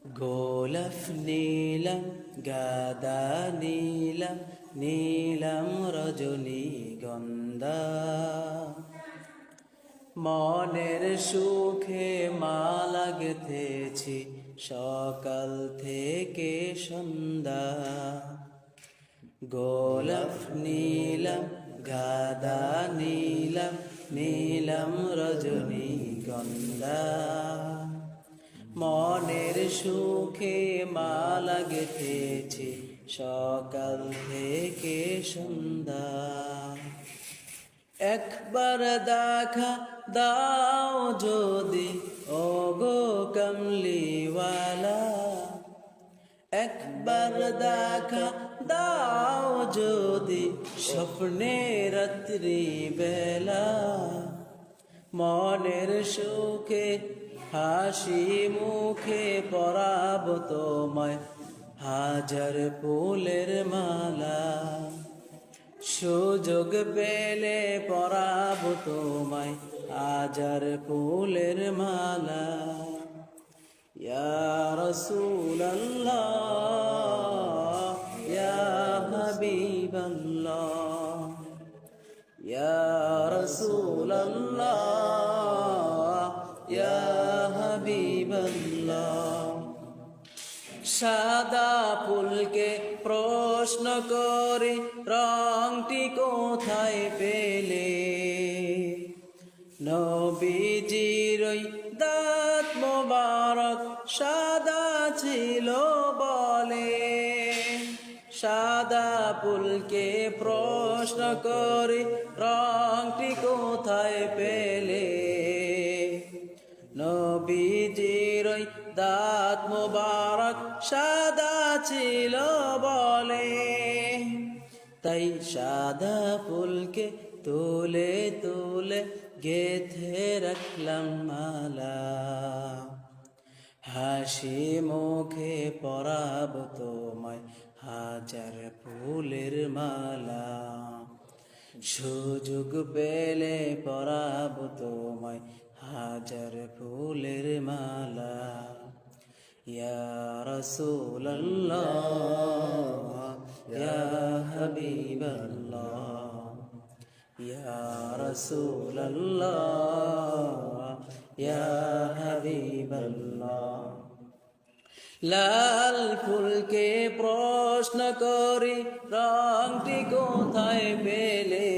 গোলাপ নীলাম গাদা নীলাম নীলাম রজনীগন্ধা মনের সুখে মালা গেথেছি সকাল থেকে সন্ধ্যা গোলাপ নীলাম গাদা নীলাম নীলাম রজনীগন্ধা মনের সুখে মালা গেথেছি সকাল থেকে সন্ধ্যা একবার দেখা দাও যদি ওগো কমলিওয়ালা একবার দেখা দাও যদি স্বপ্নে রাত্রি বেলা মনের সুখে হাসি মুখে পরাব তোমায় হাজার ফুলের মালা সুযোগ পেলে পরাব তোমায় হাজার ফুলের মালা ইয়া রাসূলুল্লাহ ইয়া হাবিবাল্লাহ ইয়া রাসূলুল্লাহ ইয়া হাবিবাল্লাহ সাদা ফুলকে প্রশ্ন করে রংটি কোথায় পেলে নবীজির ওই দাঁত মোবারক সাদা ছিল বলে সাদা ফুলকে প্রশ্ন করে রংটি কোথায় পেলে নবীজির ওই দাঁত মোবারক সাদা ছিল বলে তাই সাদা ফুলকে তুলে তুলে গেথে রাখলাম মালা হাসি মুখে পরাব তোমায় হাজার ফুলের মালা সুযোগ পেলে পরাব তোমায় হাজার ফুলের মালা ইয়া রাসূলুল্লাহ ইয়া হাবিবাল্লাহ ইয়া রাসূলুল্লাহ ইয়া হাবিবাল্লাহ লাল ফুলকে প্রশ্ন করি রংটি কোথায় পেলে